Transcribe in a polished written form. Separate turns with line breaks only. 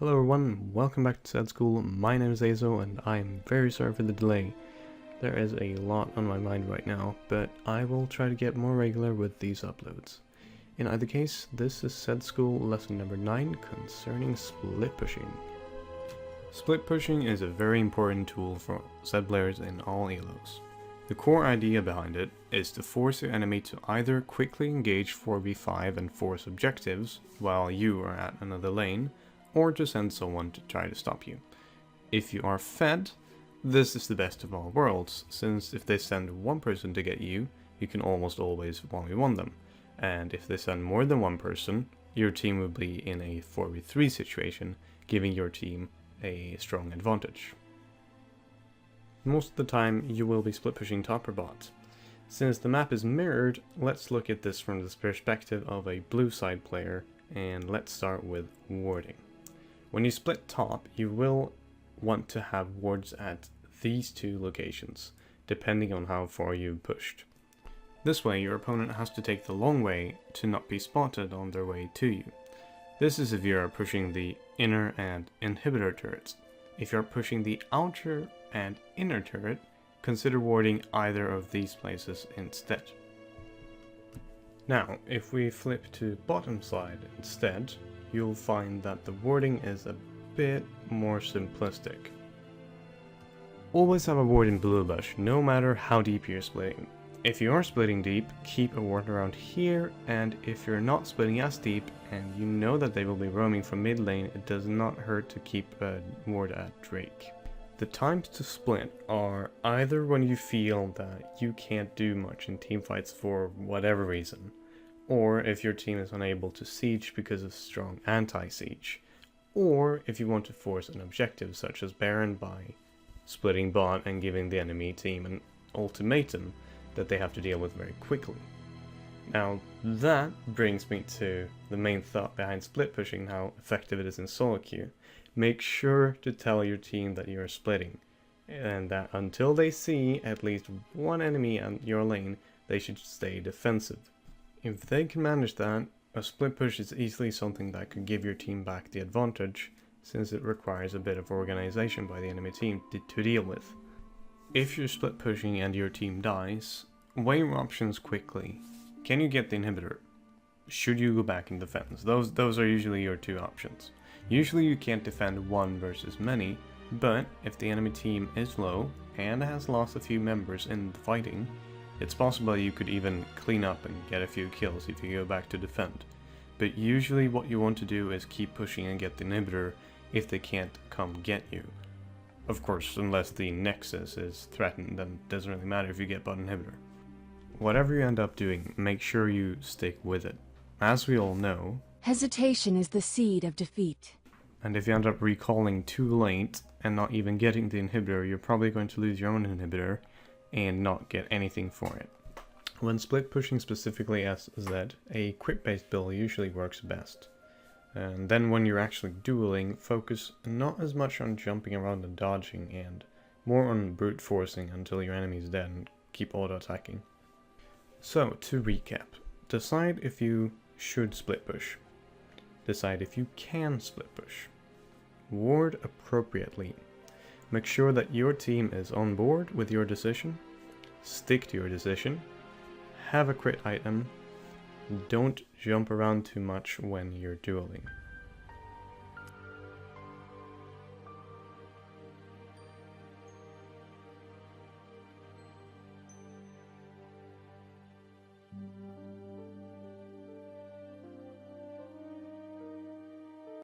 Hello everyone, welcome back to Sad School. My name is Azo and I am very sorry for the delay. There is a lot on my mind right now, but I will try to get more regular with these uploads. In either case, this is Sad School lesson number 9 concerning split pushing. Split pushing is a very important tool for Sad players in all elos. The core idea behind it is to force your enemy to either quickly engage 4v5 and force objectives while you are at another lane, or to send someone to try to stop you. If you are fed, this is the best of all worlds, since if they send one person to get you, you can almost always 1v1 them, and if they send more than one person, your team will be in a 4v3 situation, giving your team a strong advantage. Most of the time you will be split pushing top or bot. Since the map is mirrored, let's look at this from the perspective of a blue side player, and let's start with warding. When you split top, you will want to have wards at these two locations, depending on how far you pushed. This way your opponent has to take the long way to not be spotted on their way to you. This is if you are pushing the inner and inhibitor turrets. If you are pushing the outer and inner turret, consider warding either of these places instead. Now, if we flip to bottom side instead, you'll find that the warding is a bit more simplistic. Always have a ward in blue bush, no matter how deep you're splitting. If you are splitting deep, keep a ward around here, and if you're not splitting as deep, and you know that they will be roaming from mid lane, it does not hurt to keep a ward at Drake. The times to split are either when you feel that you can't do much in teamfights for whatever reason, or if your team is unable to siege because of strong anti-siege, or if you want to force an objective such as Baron by splitting bot and giving the enemy team an ultimatum that they have to deal with very quickly. Now that brings me to the main thought behind split pushing and how effective it is in solo queue. Make sure to tell your team that you are splitting, and that until they see at least one enemy on your lane, they should stay defensive. If they can manage that, a split push is easily something that could give your team back the advantage, since it requires a bit of organization by the enemy team to deal with. If you're split pushing and your team dies, weigh your options quickly. Can you get the inhibitor? Should you go back in defense? Those are usually your two options. Usually you can't defend one versus many, but if the enemy team is low and has lost a few members in the fighting, it's possible you could even clean up and get a few kills if you go back to defend. But usually what you want to do is keep pushing and get the inhibitor if they can't come get you. Of course, unless the nexus is threatened, then it doesn't really matter if you get bot inhibitor. Whatever you end up doing, make sure you stick with it. As we all know,
hesitation is the seed of defeat.
And if you end up recalling too late and not even getting the inhibitor, you're probably going to lose your own inhibitor and not get anything for it. When split pushing specifically as Z, a quick-based build usually works best. And then when you're actually dueling, focus not as much on jumping around and dodging, and more on brute forcing until your enemy is dead and keep auto-attacking. So, to recap, decide if you should split push. Decide if you can split push. Ward appropriately. Make sure that your team is on board with your decision. Stick to your decision. Have a crit item. Don't jump around too much when you're dueling.